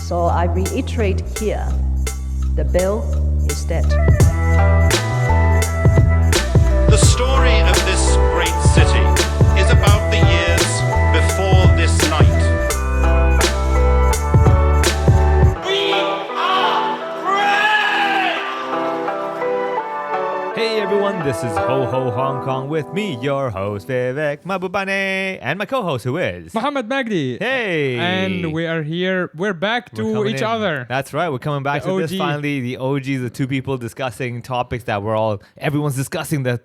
So I reiterate here, the bill is dead. The story of this great city is about the years before this night. We are free! Hey everyone, this is Ho Ho Hong Kong with me, your host Vivek Mabubane, and my co-host who is Muhammad Magdi. Hey! And we are here. We're back We're to coming each in. other. That's right, we're coming back The to this OG. finally. The OGs, the two people discussing topics that everyone's discussing, the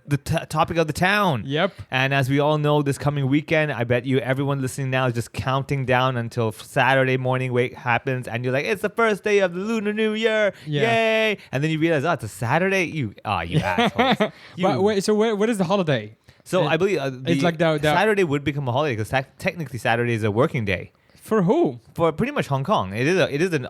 topic of the town. Yep. And as we all know, this coming weekend, I bet you everyone listening now is just counting down until Saturday morning wake happens, and you're like, it's the first day of the Lunar New Year, Yeah. yay! And then you realize, oh, it's a Saturday? You assholes. But wait, so what is the holiday? So I believe it's like the Saturday would become a holiday because technically Saturday is a working day for who? for pretty much Hong Kong. It is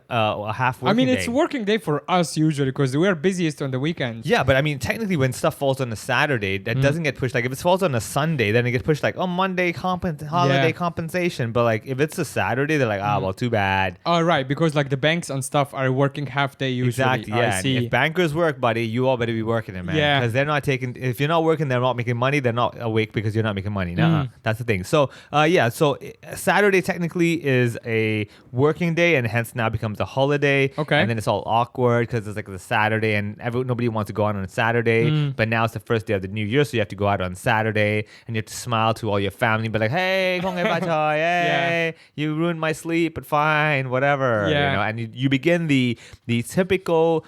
a half working I mean, day. it's working day for us usually because we are busiest on the weekends. Yeah, but I mean, technically, when stuff falls on a Saturday, that doesn't get pushed. Like, if it falls on a Sunday, then it gets pushed like, oh, Monday holiday Yeah. compensation. But like, if it's a Saturday, they're like, well, too bad. Oh, right, because like the banks and stuff are working half day usually. Exactly. Yeah. I And see. if bankers work, buddy, you all better be working it, man. Yeah. Because they're not taking. If you're not working, they're not making money. They're not awake because you're not making money. Nuh-uh. That's the thing. So So Saturday technically is a working day, and hence now becomes a holiday. Okay. And then it's all awkward because it's like the Saturday, and nobody wants to go out on a Saturday. But now it's the first day of the new year, so you have to go out on Saturday, and you have to smile to all your family, and be like, "Hey, kong hei ba choi, hey, you ruined my sleep, but fine, whatever." Yeah. You know, and you begin the typical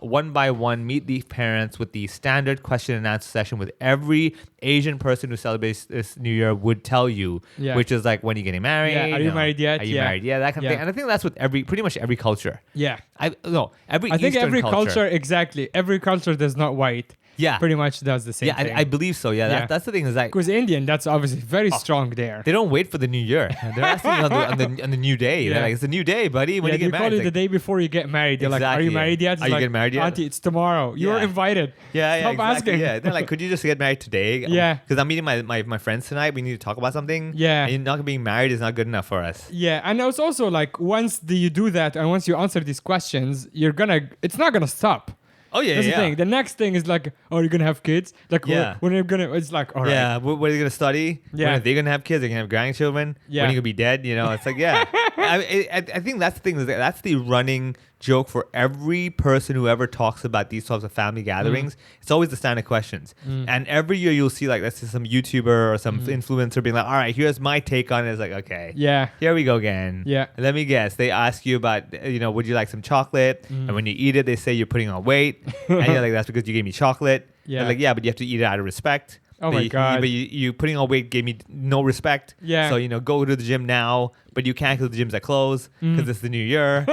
one by one meet the parents with the standard question and answer session with every Asian person who celebrates this New Year would tell you, Yeah. which is like, when are you getting married? Yeah, are you married yet? Are you Yeah. married? Yeah, that kind of Yeah. thing. And I think that's with pretty much every culture. Yeah. I think Eastern every culture, exactly. Every culture that's not white. Yeah. Pretty much does the same Yeah, thing. I believe so. Yeah, Yeah. that's the thing is like, Because Indian, that's obviously very strong there. they don't wait for the new year. They're asking on the new day. Yeah. They're like, it's a new day, buddy. When Yeah, you get they call married, it It's the like, day before you get married. They're like, are Exactly, you yeah. married yet? It's Are you like, getting married yet? Auntie, it's tomorrow. You're Yeah. invited. Yeah, Stop exactly. asking. Yeah, they're like, could you just get married today? Yeah. Because I'm meeting my friends tonight. We need to talk about something. Yeah. And not being married is not good enough for us. Yeah, and it's also like once you do that and once you answer these questions, it's not gonna stop. Oh yeah, That's yeah. the thing. The next thing is like, oh, you're gonna have kids? Like, Yeah. when are you gonna? It's like, all right. Yeah, what are they gonna study? Yeah. When are they gonna have kids? They're gonna have grandchildren. Yeah. When are you gonna be dead? You know, it's like, yeah. I think that's the thing. That's the running joke for every person who ever talks about these types of family gatherings. It's always the standard questions. And every year you'll see like, let's say some YouTuber or some influencer being like, all right, here's my take on it. It's like, okay. Yeah. Here we go again. Yeah. Let me guess. They ask you about, would you like some chocolate? And when you eat it, they say you're putting on weight. And you're like, that's because you gave me chocolate. Yeah. They're like, yeah, but you have to eat it out of respect. Oh But my you- God. But you putting on weight gave me no respect. Yeah. So, go to the gym now, but you can't because the gyms are closed because it's the new year.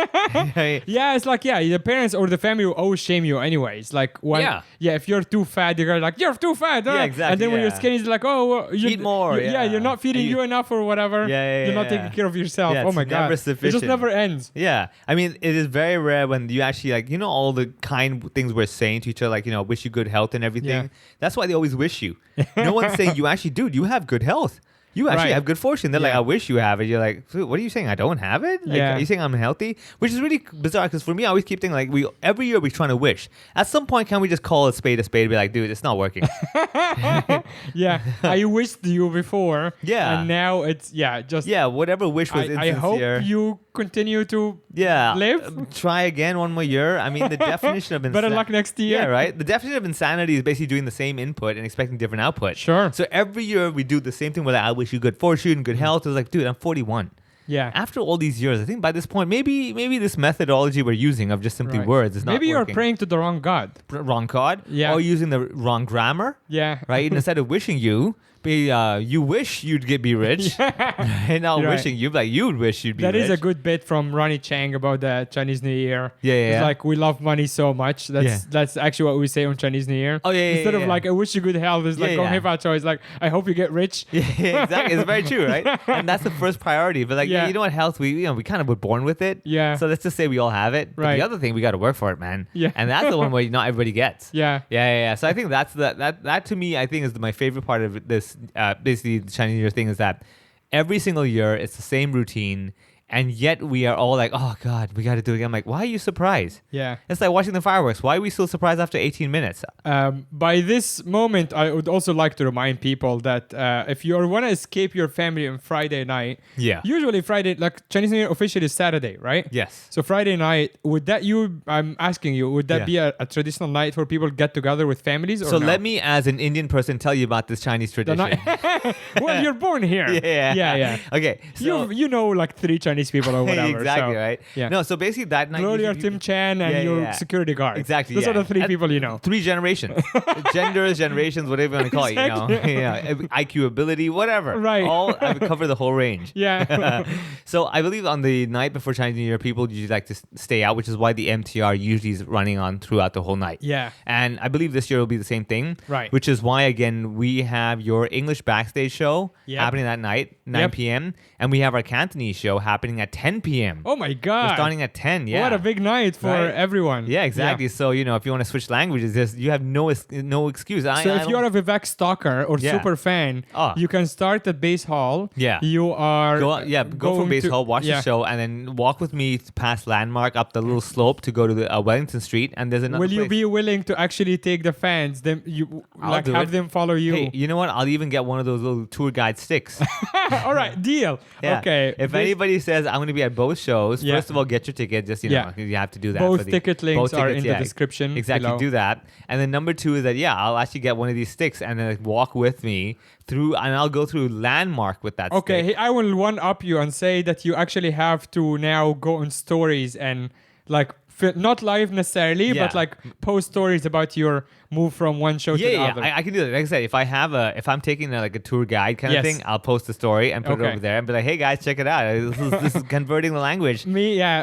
Yeah, it's like, the parents or the family will always shame you anyways. Like, if you're too fat, they're like, you're too fat. Huh? Yeah, exactly, And then when you're yeah. skinny, they're like, oh, well, Eat more, yeah. you're not feeding you enough or whatever. Yeah, You're not yeah. taking care of yourself. Yeah, Oh it's my God. never It just sufficient. never ends. Yeah. I mean, it is very rare when you actually all the kind things we're saying to each other, like, wish you good health and everything. Yeah. That's why they always wish you. No one's saying you actually, dude, you have good health. You actually Right. have good fortune. They're like, Yeah. I wish you have it. You're like, "Dude, what are you saying? I don't have it? Like, Yeah. Are you saying I'm healthy? Which is really bizarre because for me, I always keep thinking like every year we're trying to wish. At some point, can we just call a spade and be like, dude, it's not working. Yeah. I wished you before. Yeah. And now it's, just. Yeah, whatever wish was I hope insincere. you continue to live. Try again one more year. I mean, the definition of Better luck next year. Yeah, right. The definition of insanity is basically doing the same input and expecting different output. Sure. So every year we do the same thing. Where like, I wish you good fortune, good health. It's like, dude, I'm 41. Yeah. After all these years, I think by this point, maybe this methodology we're using of just simply Right. words is not Maybe you're working. praying to the wrong God. Wrong God. Yeah. Or using the wrong grammar. Yeah. Right. Instead of wishing you. You wish you'd be rich, and now You're right. wishing you like you'd wish you'd be That rich. is a good bit from Ronnie Chang about the Chinese New Year. Yeah, yeah, It's yeah. like, we love money so much. That's actually what we say on Chinese New Year. Oh, yeah, yeah, Instead yeah, of yeah. like, I wish you good health, it's like, Yeah, oh, yeah. hey, Facho. It's like, I hope you get rich. Yeah, exactly. It's very true, right? And that's the first priority. But like, Yeah. you know what, health, we kind of were born with it. Yeah. So let's just say we all have it. But Right. the other thing, we got to work for it, man. Yeah. And that's the one where not everybody gets. Yeah. Yeah. So I think that to me, I think is my favorite part of this, basically the Chinese New Year thing is that every single year it's the same routine. And yet we are all like, oh God, we got to do it again. I'm like, why are you surprised? Yeah. It's like watching the fireworks. Why are we still surprised after 18 minutes? By this moment, I would also like to remind people that if you want to escape your family on Friday night, Yeah. usually Friday, like Chinese New Year officially is Saturday, right? Yes. So Friday night, I'm asking you, would that be a traditional night where people get together with families? Or So no? let me, as an Indian person, tell you about this Chinese tradition. Well, you're born here. Yeah. Okay. So You know like 3 Chinese people or whatever. exactly, so, right? Yeah. No, so basically that night. Gloria, you- Tim Chan, and Yeah, your yeah. security guard. Exactly. Those yeah. are the 3 And people you know. 3 generations. Genders, generations, whatever you want to call it, you know. Yeah. IQ ability, whatever. Right. I would cover the whole range. Yeah. So I believe on the night before Chinese New Year, people usually like to stay out, which is why the MTR usually is running on throughout the whole night. Yeah. And I believe this year will be the same thing. Right. Which is why, again, we have your English backstage show Yep. happening that night, 9 Yep. p.m. And we have our Cantonese show happening at 10 p.m. Oh my God. We're starting at 10, yeah. What a big night for Right? everyone. Yeah, exactly. So, if you want to switch languages, you have no excuse. So if you're a Vivek stalker or Yeah. super fan, Ah. you can start at Base Hall. Yeah. You are go from going base to- hall, watch yeah. the show, and then walk with me past Landmark up the little slope to go to the Wellington Street. And there's another Will you place. be willing to actually take the fans? Them you I'll like do have it. them follow you. Hey, you know what? I'll even get one of those little tour guide sticks. All right, deal. Yeah. Okay. If This- anybody says I'm going to be at both shows, Yeah. first of all, get your ticket. Just Yeah. you have to do that. Both for the- ticket links are tickets, in the description Exactly, below. do that. And then number 2 is that I'll actually get one of these sticks and then walk with me through, and I'll go through Landmark with that. Okay, stick. hey, I will one up you and say that you actually have to now go on stories and like not live necessarily, Yeah. but like post stories about your move from one show to the Yeah, other. I can do that. Like I said, if I'm taking a tour guide kind Yes. of thing, I'll post the story and put it Okay. over there and be like, hey guys, check it out. This is converting the language. Me Yeah.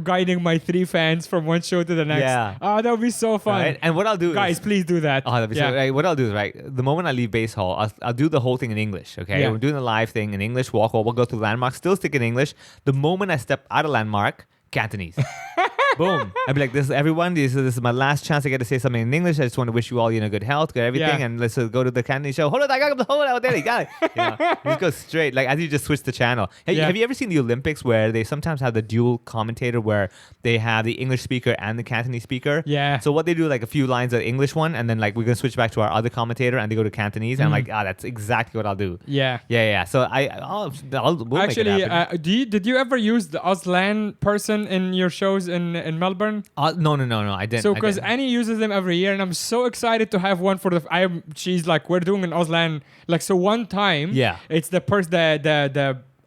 guiding my 3 fans from one show to the next. Yeah. Oh, that would be so fun. Right? And what I'll do Guys, is, please do that. oh, that'd be so, right, what I'll do is, the moment I leave base hall, I'll do the whole thing in English, okay? Yeah. We're doing the live thing in English, we'll go through Landmark, still stick in English. The moment I step out of Landmark, Cantonese. Boom. I'd be like, this is everyone. This is my last chance to get to say something in English. I just want to wish you all, good health, good everything. Yeah. And let's go to the Cantonese show. Hold on, I got there. You got it. Just go straight. Like, as you just switch the channel. Hey, Yeah. have you ever seen the Olympics where they sometimes have the dual commentator where they have the English speaker and the Cantonese speaker? Yeah. So what they do, like a few lines of English one, and then we're going to switch back to our other commentator and they go to Cantonese. And I'm like, that's exactly what I'll do. Yeah. Yeah. So we'll make it Actually, happen. did you ever use the Auslan person in your shows in Melbourne? No, I didn't. So I because didn't. Annie uses them every year, and I'm so excited to have one for she's like, we're doing an Auslan, like, so one time. Yeah. It's the person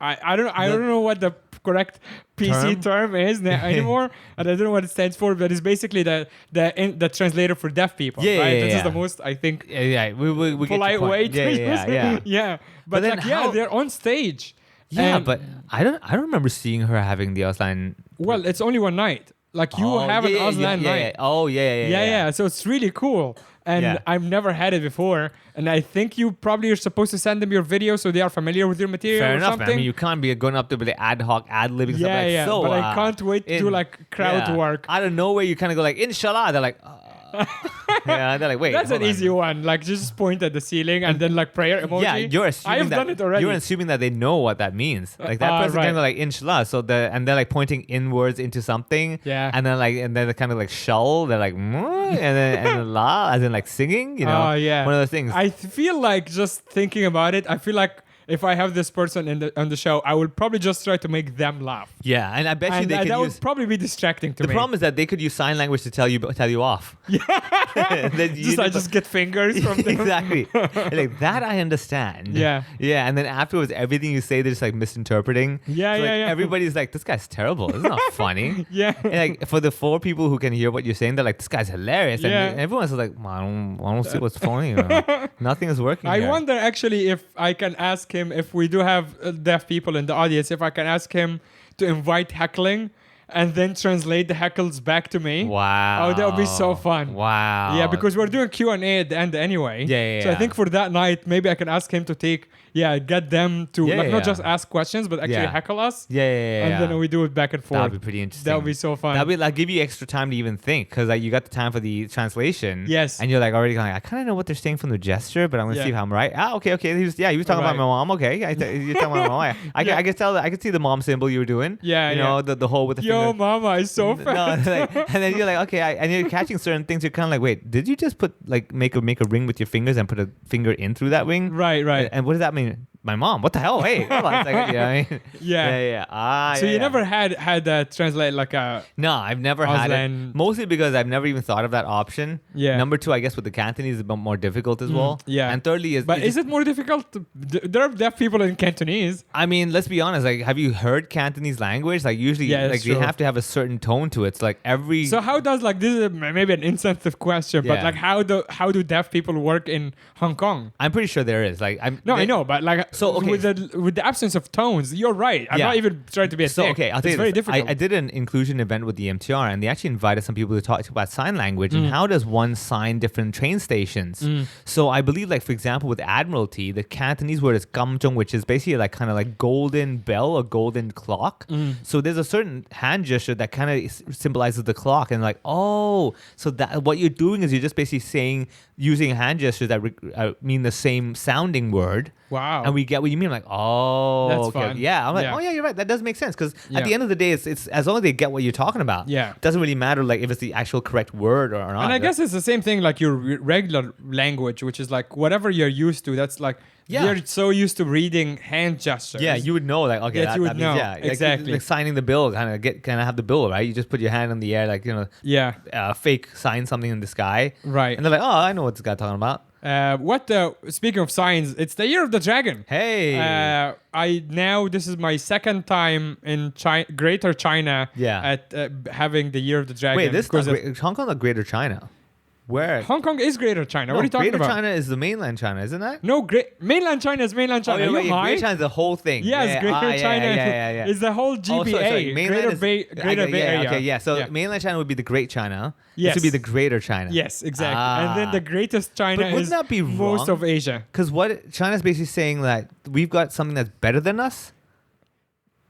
I don't know what the correct PC term is anymore, and I don't know what it stands for, but it's basically the translator for deaf people. Yeah, right? yeah, This yeah. is the most, I think, Yeah, we get your polite point. way to Yeah, use yeah, it. yeah. Yeah. But But then how- they're on stage. Yeah, And- but I don't remember seeing her having the Auslan. well, it's only one night. Like you have an Auslan night. Yeah. Oh, yeah. So it's really cool. And Yeah. I've never had it before. And I think you probably are supposed to send them your video so they are familiar with your material Fair or enough, man. something. I mean, you can't be going up there with the ad hoc ad-libbing stuff. Yeah, Like, yeah, so, but I can't wait to do, like, crowd work. Out of nowhere, you kind of go like, inshallah. They're like, yeah, they're like, wait. That's an hold on. easy one. Like just point at the ceiling and then like prayer emoji. Yeah, you're assuming I've that, done it already. You're assuming that they know what that means. Like that person right. kind of like inshallah. So and they're like pointing inwards into something. Yeah. And then they're kind of like shul. They're like and then la, as in like singing. You know. Oh, yeah. One of those things. I feel like just thinking about it, I feel like if I have this person on the show, I would probably just try to make them laugh. Yeah, and I bet you And they could that use. would probably be distracting to The me. problem is that they could use sign language to tell you off. Yeah. I just get fingers from them. Exactly. Like that I understand. Yeah. Yeah, and then afterwards everything you say they're just like misinterpreting. Yeah, So, like, yeah. everybody's like, this guy's terrible. This is not funny. Yeah. And, like for the 4 people who can hear what you're saying, they're like, this guy's hilarious. Yeah. And everyone's like, I don't see what's funny. Nothing is working. I here. wonder actually if I can ask him, if we do have deaf people in the audience, if I can ask him to invite heckling and then translate the heckles back to me. Wow. Oh, that would be so fun. Wow. Yeah, because we're doing Q&A at the end anyway. Yeah. So I think for that night, maybe I can ask him to get them to not just ask questions, but actually heckle us. Yeah. And then we do it back and forth. That would be pretty interesting. That would be so fun. That would like give you extra time to even think, because like you got the time for the translation. Yes. And you're like already going, I kind of know what they're saying from the gesture, but I'm gonna see if I'm right. Okay. He was talking about my mom. Okay, you're talking about my mom. I could tell. I could see the mom symbol you were doing. Yeah. You know the whole with the Yo, finger. mama is so fast. No, and then you're like, okay, and you're catching certain things. You're kind of like, wait, did you just put like make a ring with your fingers and put a finger in through that ring? Right. And what does that mean? My mom. What the hell? Hey, come on. It's like, you know what I mean? Yeah. So you never had that translate like a... No, I've never had it. Mostly because I've never even thought of that option. Yeah. Number two, I guess with the Cantonese is a bit more difficult as well. Yeah. And thirdly is... But is it more difficult? There are deaf people in Cantonese. I mean, let's be honest. Like, have you heard Cantonese language? Like, usually, like they have to have a certain tone to it. It's like every... So how does like this is maybe an insensitive question, but like how do deaf people work in Hong Kong? I'm pretty sure there is. Like, I know, but like with the absence of tones, you're right. I'm not even trying to be a dick. Okay, I'll tell you very this. difficult. I did an inclusion event with the MTR, and they actually invited some people to talk about sign language and how does one sign different train stations. So I believe, like for example, with Admiralty, the Cantonese word is gamzhong, which is basically like kind of like golden bell or golden clock. So there's a certain hand gesture that kind of symbolizes the clock, and like, oh, so that what you're doing is you're just basically using hand gestures that mean the same sounding word. Wow. And we get what you mean. I'm like, oh, that's okay. fun. Yeah. I'm like, oh yeah, you're right. That does make sense. Because at the end of the day, it's as long as they get what you're talking about. Yeah. It doesn't really matter like if it's the actual correct word or not. And I guess it's the same thing like your regular language, which is like whatever you're used to. That's like you're so used to reading hand gestures. Yeah, you would know like okay, you would know. Yeah, exactly. Like signing the bill, kind of have the bill, right? You just put your hand in the air, like fake sign something in the sky, right? And they're like, oh, I know what this guy's talking about. Speaking of signs, it's the year of the dragon. Hey, this is my second time in Greater China. At having the year of the dragon. Wait, Hong Kong or Greater China? Where? Hong Kong is Greater China. No, what are you talking about? Greater China is the mainland China, isn't that? No, mainland China is mainland China. Oh, Greater China is the whole thing. Yes, Greater China is the whole GBA. Sorry. Greater Bay Area. Okay, yeah. So mainland China would be the Great China. Yes. This would be the Greater China. Yes, exactly. And then the greatest China is that be most of Asia. Because what China's basically saying that we've got something that's better than us.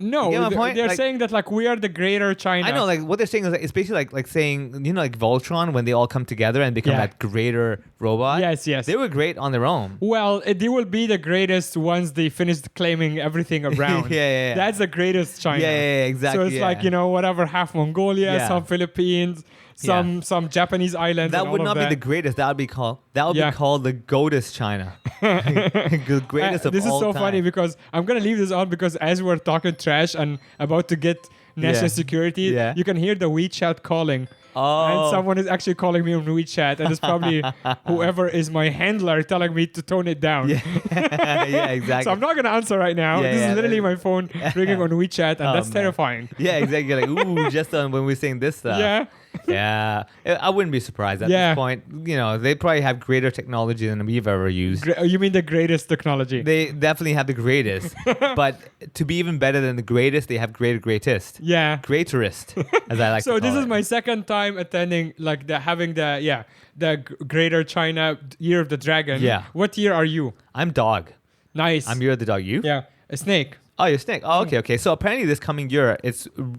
No, they're saying that like we are the Greater China. I know, like what they're saying is like, it's basically like saying, you know, like Voltron when they all come together and become that greater robot. Yes. They were great on their own. Well, they will be the greatest once they finish claiming everything around. yeah. That's the greatest China. Yeah, exactly. So it's like, you know, whatever, half Mongolia, some Philippines, some Japanese islands. That would not be the greatest. That would be called the goatest China. The greatest of all time. This is so funny because I'm gonna leave this on because as we're talking trash and about to get national security, you can hear the WeChat calling. Oh. And someone is actually calling me on WeChat, and it's probably whoever is my handler telling me to tone it down. Yeah, exactly. So I'm not gonna answer right now. This is literally my phone ringing on WeChat, and that's terrifying. Yeah, exactly. Like, ooh, just when we're saying this stuff. Yeah. Yeah, I wouldn't be surprised at this point. You know, they probably have greater technology than we've ever used. You mean the greatest technology? They definitely have the greatest. But to be even better than the greatest, they have greatest. Yeah. Greaterest, as I like to call it. So this is my second time attending, like having the Greater China Year of the Dragon. Yeah. What year are you? I'm dog. Nice. I'm Year of the Dog. You? Yeah. A snake. Oh, you're snake. Oh, okay. So apparently this coming year,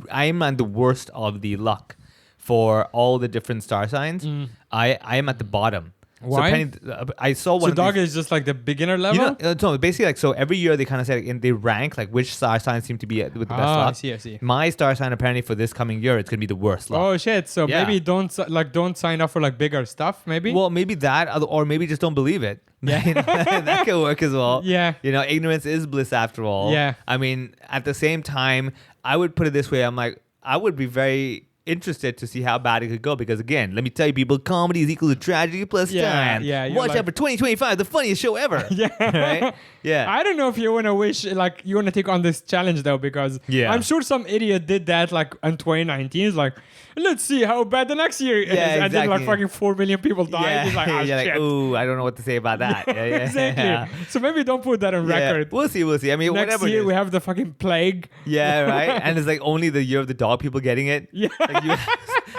I'm on the worst of the luck. For all the different star signs, I am at the bottom. Why? So I saw one. So dog is just like the beginner level. So basically, like every year they kind of say they rank like which star signs seem to be with the best luck. I see. My star sign apparently for this coming year it's gonna be the worst luck. Oh shit! So maybe don't sign up for like bigger stuff. Maybe. Well, maybe that, or maybe just don't believe it. Yeah, that could work as well. Yeah. Ignorance is bliss after all. Yeah. I mean, at the same time, I would put it this way. I'm like, I would be very interested to see how bad it could go because again, let me tell you, people, comedy is equal to tragedy plus time. you're Watch like- out for 2025, the funniest show ever. Yeah. Right? Yeah. I don't know if you want to you want to take on this challenge though, because Yeah. I'm sure some idiot did that like in 2019. It's like, let's see how bad the next year is. And then like exactly. fucking 4 million people died. It's like, oh, You're shit. like, ooh, I don't know what to say about that. Yeah, yeah, Exactly. yeah. So maybe don't put that on record. We'll see. I mean, Next whatever. it year is. we have the fucking plague. Yeah, right. And it's like only the year of the dog people getting it. Yeah. Like you,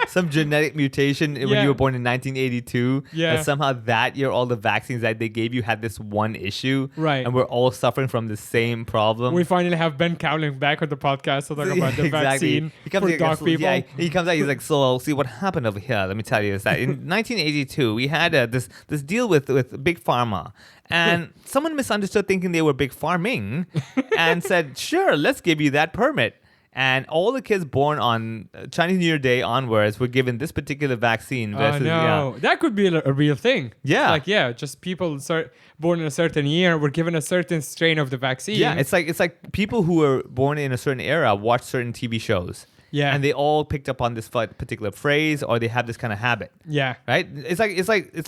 some genetic mutation when Yeah. you were born in 1982. Yeah. And somehow that year, all the vaccines that they gave you had this one issue. Right. And we're all suffering from the same problem. We finally have Ben Cowling back on the podcast to talk about the vaccine for here, dog people. Yeah, he comes out. He's like, so see what happened over here. Let me tell you is that in 1982 we had this deal with big pharma, and someone misunderstood, thinking they were big farming, and said, sure, let's give you that permit. And all the kids born on Chinese New Year Day onwards were given this particular vaccine. Oh versus- no, that could be a real thing. Yeah. Like just people born in a certain year were given a certain strain of the vaccine. Yeah, it's like people who were born in a certain era watch certain TV shows. Yeah. And they all picked up on this particular phrase, or they have this kind of habit. yeah. Right? It's like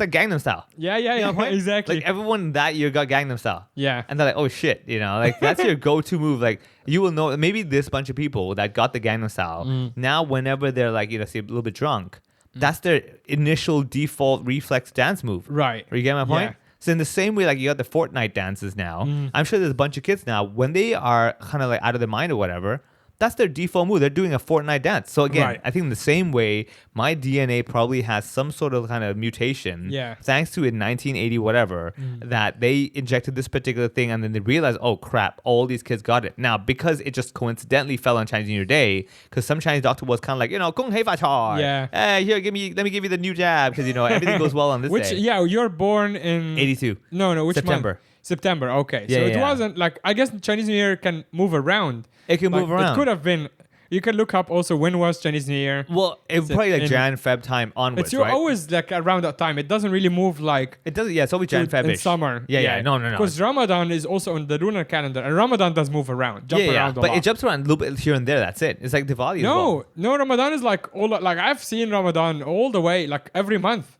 Gangnam Style. Yeah, You know yeah, what I'm saying? exactly. Like everyone that year got Gangnam Style. Yeah. And they're like, oh shit, like that's your go-to move. Like you will know, maybe this bunch of people that got the Gangnam Style, now whenever they're like, say a little bit drunk, that's their initial default reflex dance move. Right. You get my point? Yeah. So in the same way, like you got the Fortnite dances now, I'm sure there's a bunch of kids now, when they are kind of like out of their mind or whatever, that's their default move. They're doing a Fortnite dance. So again, Right. I think in the same way, my DNA probably has some sort of kind of mutation, Yeah. thanks to in 1980 whatever, that they injected this particular thing, and then they realized, oh crap, all these kids got it. Now, because it just coincidentally fell on Chinese New Year Day, because some Chinese doctor was kind of like, Gong Hei Fa Chai. Yeah. Hey, here, let me give you the new jab, because everything goes well on this Which day. you're born in 82. No, which September. month? September. Okay. Yeah, So it yeah. wasn't like, I guess Chinese New Year can move around. It can Like, move around. It could have been. You can look up also when was Chinese New Year. Well, it It's probably like in- Jan, Feb time onwards, It's right? always like around that time. It doesn't really move like It doesn't. Yeah, it's always Jan, in Feb-ish. summer. Yeah. No. Because Ramadan is also on the lunar calendar, and Ramadan does move around, jump around a But lot. it jumps around a little bit here and there. That's it. It's like Diwali. as well. No, Ramadan is like like I've seen Ramadan all the way, like every month.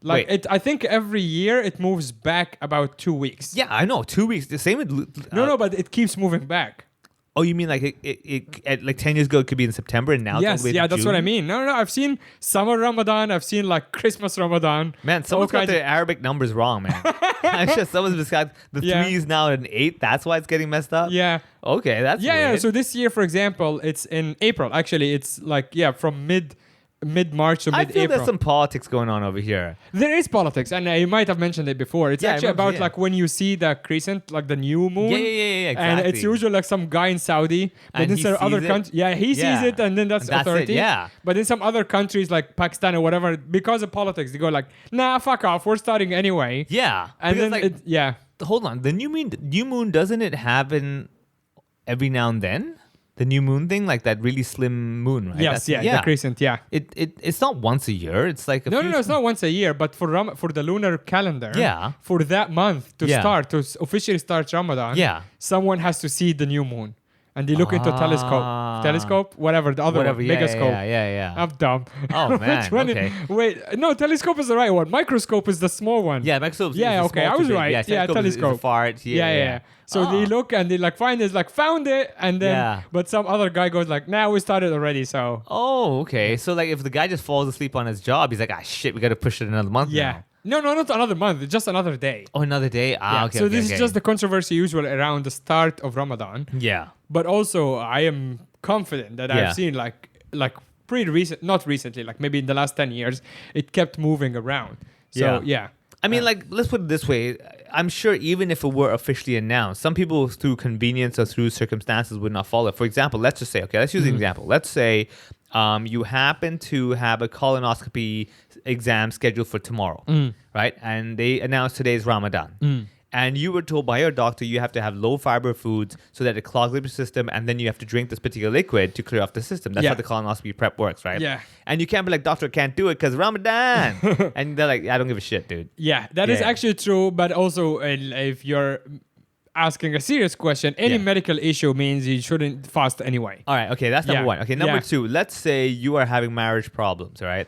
Like Wait. I think every year it moves back about 2 weeks. Yeah, I know. 2 weeks. The same with. No, but it keeps moving back. Oh, you mean like it like 10 years ago it could be in September and now it's all Yes, the way to yeah, that's what I June? mean. No, I've seen summer Ramadan. I've seen like Christmas Ramadan. Man, someone's got kinds their Arabic numbers wrong, man. It's just someone's just got the Yeah. 3s now and 8. That's why it's getting messed up. Yeah. Okay, that's Yeah. weird. So this year, for example, it's in April. Actually, it's like from mid March to I mid feel April. there's some politics going on over here. There is politics, and you might have mentioned it before. It's Yeah, I actually remember, about yeah. like when you see the crescent, like the new moon. Yeah, And it's exactly. usually like some guy in Saudi, but And then he some other sees it? country. Yeah, he sees Yeah. it, and then that's And that's it, authority. yeah. But in some other countries like Pakistan or whatever, because of politics, they go like, "Nah, fuck off. We're starting anyway." Yeah. And because, then like, hold on. The new moon, doesn't it happen every now and then? The new moon thing, like that really slim moon, right? Yes, the crescent, yeah. It's not once a year. It's like No, it's not once a year, but for the lunar calendar, Yeah. for that month to Yeah. start, officially start Ramadan, Yeah. someone has to see the new moon. And they look into telescope, whatever, the other Whatever. one, Yeah, megascope. yeah. I'm dumb. Oh, man, Which one okay. Wait, no, telescope is the right one. Microscope is the small one. Yeah, microscope. Yeah, is okay, small I to was big. right. Yeah, Is telescope. a fart. Yeah. So they look and they like find it, like found it, and then Yeah. but some other guy goes like, "Nah, we started already." So Oh, okay. So like, if the guy just falls asleep on his job, he's like, ah, shit, we got to push it another month. yeah, Now. no, not another month. It's just another day. Oh, another day. Yeah. Ah, okay. So okay, this okay. is just the controversy usual around the start of Ramadan. Yeah. But also, I am confident that Yeah. I've seen like pretty recent, not recently, like maybe in the last 10 years, it kept moving around. So yeah. I mean, like, let's put it this way. I'm sure even if it were officially announced, some people through convenience or through circumstances would not follow it. For example, let's just say, okay, let's use an example. Let's say you happen to have a colonoscopy exam scheduled for tomorrow, right? And they announced today is Ramadan. And you were told by your doctor you have to have low fiber foods so that it clogs up your system, and then you have to drink this particular liquid to clear off the system. That's Yeah. how the colonoscopy prep works, right? Yeah. And you can't be like, doctor, I can't do it because Ramadan. And they're like, I don't give a shit, dude. Yeah, that is Yeah. actually true. But also, if you're asking a serious question, any Yeah. medical issue means you shouldn't fast anyway. All right, okay, that's number Yeah. one. Okay, number Yeah. two, let's say you are having marriage problems, right?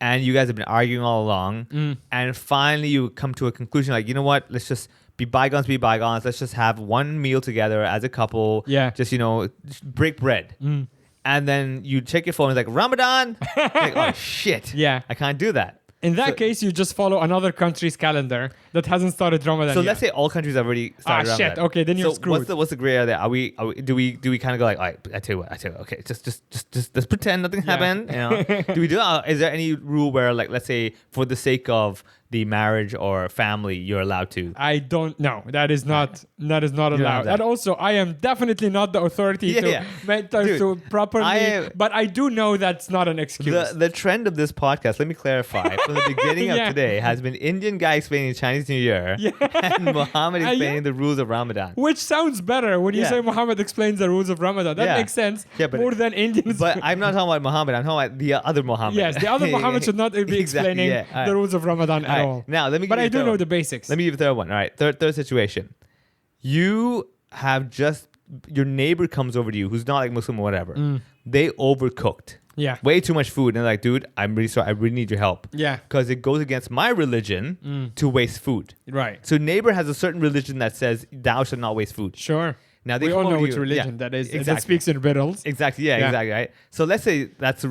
And you guys have been arguing all along, and finally you come to a conclusion like, you know what, let's just be bygones, let's just have one meal together as a couple, Yeah. just, just break bread. And then you check your phone, it's like, Ramadan? Like, oh, shit. Yeah. I can't do that. In that So- case, you just follow another country's calendar that hasn't started Ramadan So yet. let's say all countries have already started Ah, shit. Ramadan. Okay, then you're so screwed. What's the gray area there? Do we kind of go like, all right, I tell you what, okay, just let's pretend nothing happened. Do we do that? Is there any rule where, like, let's say for the sake of the marriage or family, you're allowed to? I don't know. That is not have allowed. that. And also, I am definitely not the authority Yeah. to Dude, properly. But I do know that's not an excuse. The trend of this podcast, let me clarify, from the beginning of Yeah. today has been Indian guy explaining Chinese New Year and Muhammad Yeah. explaining the rules of Ramadan. Which sounds better when you Yeah. say Muhammad explains the rules of Ramadan. That Yeah. makes sense Yeah, but- more than Indians. But I'm not talking about Muhammad, I'm talking about the other Muhammad. Yes, the other Muhammad should not be Exactly, explaining yeah. All right. the rules of Ramadan at All right, all. now let me give But you I a do third know one. the basics. Let me give you the third one. All right, third situation. You have your neighbor comes over to you who's not like Muslim or whatever. They overcooked. Yeah. Way too much food. And they're like, dude, I'm really sorry. I really need your help. Yeah. Because it goes against my religion to waste food. Right. So neighbor has a certain religion that says thou shalt not waste food. Sure. Now they We come all over know to which you- religion yeah, that is. That exactly. speaks in riddles. Exactly. Yeah, Yeah. exactly. Right. So let's say that's the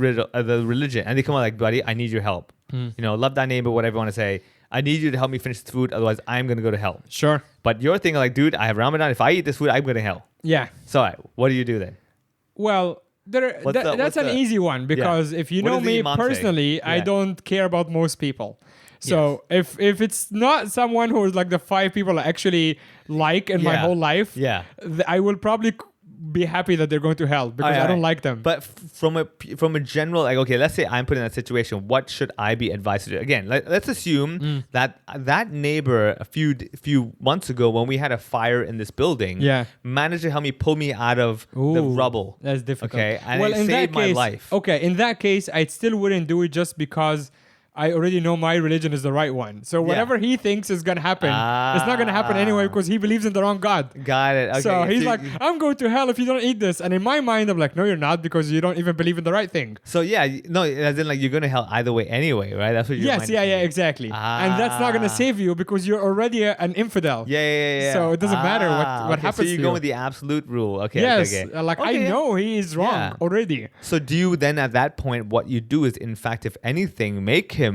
religion, and they come out like, buddy, I need your help. Love thy neighbor, whatever you want to say. I need you to help me finish the food, otherwise I'm gonna go to hell. Sure. But you're thinking like, dude, I have Ramadan. If I eat this food, I'm going to hell. Yeah. So what do you do then? Well, that's what's an the- easy one because if you What know does the me Imam say? personally, I Yeah. don't care about most people. So if it's not someone who is like the 5 people I actually like in my Yeah. whole life, Yeah. I will probably be happy that they're going to hell because I don't like them. But from a general, like, okay, let's say I'm put in that situation. What should I be advised to do? Again, let's assume that neighbor a few months ago when we had a fire in this building, Yeah. managed to help me pull me out of the Ooh, rubble. That's difficult. Okay, and well, it in saved that my case, life. Okay, in that case, I still wouldn't do it just because I already know my religion is the right one. So whatever he thinks is gonna happen, it's not gonna happen anyway because he believes in the wrong God. Got it. Okay, So he's like, I'm going to hell if you don't eat this. And in my mind, I'm like, no, you're not because you don't even believe in the right thing. so yeah, no, as in like you're going to hell either way anyway, right? That's what you're. Yes, yeah, exactly. And that's not gonna save you because you're already an infidel. Yeah. So it doesn't matter what okay, happens So you to go you. with the absolute rule. Okay. Yes, Okay. like I Okay. know he is wrong Yeah. already. So do you then at that point, what you do is, in fact, if anything, make him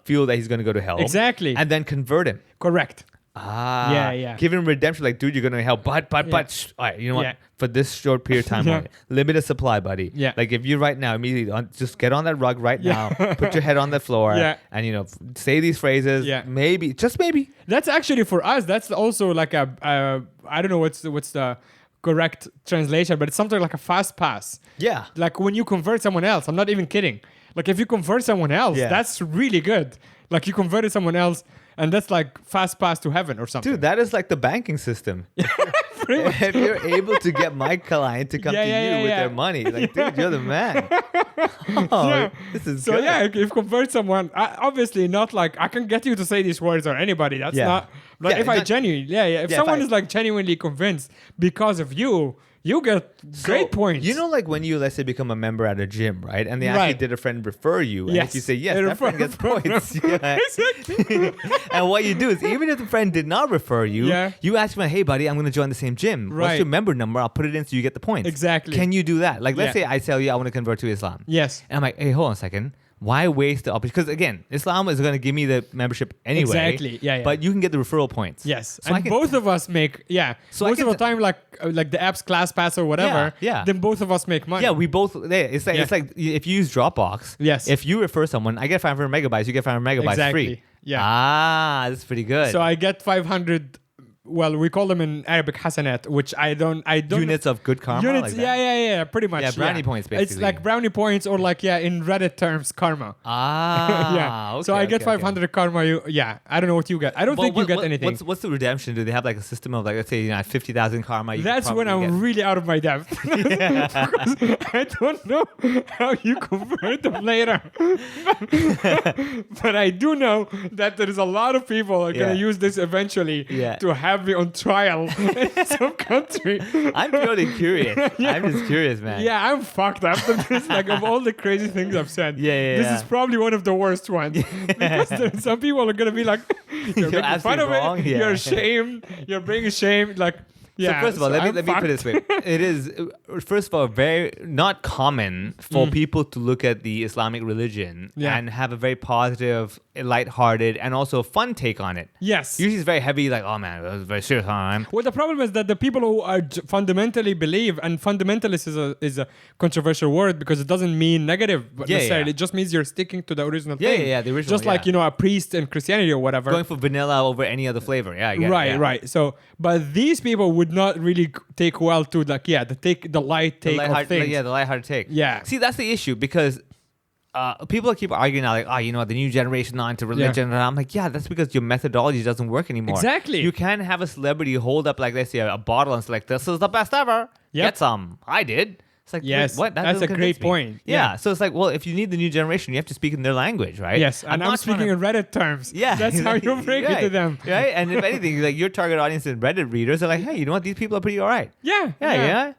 feel that he's going to go to hell. Exactly. And then convert him. Correct. Yeah. Give him redemption. Like, dude, you're going to hell. But, all right, you know what? Yeah. For this short period of time, Yeah. only, limited supply, buddy. Yeah. Like, if you right now, immediately, just get on that rug right now, put your head on the floor, Yeah. and, say these phrases. Yeah. Maybe, just maybe. That's actually for us. That's also like I don't know what's the correct translation, but it's something like a fast pass. Yeah. Like when you convert someone else. I'm not even kidding. Like if you convert someone else, Yeah. that's really good. Like you converted someone else, and that's like fast pass to heaven or something. Dude, that is like the banking system. If you're able to get my client to come Yeah, to yeah, you yeah, with yeah. their money, like, dude, you're the man. Oh, Yeah. this is So good. yeah, if you convert someone, obviously not like I can get you to say these words or anybody. That's Yeah. not like Yeah, if I not- genuinely, If Yeah, someone if I- is like genuinely convinced because of you, you get great points. You know, like when you, let's say, become a member at a gym, right? And they actually Right. did a friend refer you. And Yes. if you say yes, They that friend gets points. Yeah. And what you do is, even if the friend did not refer you, Yeah. you ask them, hey, buddy, I'm going to join the same gym. What's Right. your member number? I'll put it in so you get the points. Exactly. Can you do that? Like, let's Yeah. say I tell you I want to convert to Islam. Yes. And I'm like, hey, hold on a second. Why waste the opportunity? Because again, Islam is going to give me the membership anyway. Exactly. Yeah. But you can get the referral points. Yes, So I and can- both of us make So I most of can the time like the app's ClassPass or whatever. Yeah. Then both of us make money. Yeah, we both. It's like Yeah. it's like if you use Dropbox. Yes. If you refer someone, I get 500 megabytes. You get 500 megabytes Exactly. free. Yeah. That's pretty good. So I get 500. Well, we call them in Arabic hasanat, which I don't. units of good karma. Units, like that? yeah, pretty much. Yeah, brownie points, It's basically. like brownie points, or like in Reddit terms, karma. Ah. Okay, Okay, so I get okay, okay. 500 karma. I don't know what you get. I don't think you get anything. What's the redemption? Do they have like a system of like, let's say, 50,000 karma? That's when I'm get. really out of my depth. Because I don't know how you convert them later. But I do know that there is a lot of people are going Yeah. to use this eventually Yeah. to have have me on trial in some country. I'm purely curious. I'm just curious, man. Yeah, I'm fucked after this. Like, of all the crazy things I've said, this is probably one of the worst ones. Because some people are gonna be like, you're making fun of wrong. it. Yeah. You're ashamed. You're bringing shame. Like, yeah. So first of all, let me put it this way. It is, first of all, very not common for people to look at the Islamic religion and have a very positive, lighthearted, and also fun take on it. Yes. Usually it's very heavy, like, oh man, it was very serious time. Well, the problem is that the people who are fundamentally believe, and fundamentalist is a controversial word because it doesn't mean negative necessarily. It just means you're sticking to the original thing. The original. Just like, a priest in Christianity or whatever. Going for vanilla over any other flavor. Yeah, I get it. Right. So, but these people would not really take well to the light take of things. The lighthearted take. Yeah. See, that's the issue because people keep arguing now, like, the new generation not into religion. And I'm like, that's because your methodology doesn't work anymore. Exactly. You can't have a celebrity hold up, like, let's say, a bottle and say, like, this is the best ever. Get some. I did. It's like, yes, what? That's a great point. Yeah. So it's like, well, if you need the new generation, you have to speak in their language, right? Yes, and I'm speaking in Reddit terms. Yeah. That's how you bring it to them. Right? And if anything, like your target audience is Reddit readers are like, hey, you know what? These people are pretty all right. Yeah.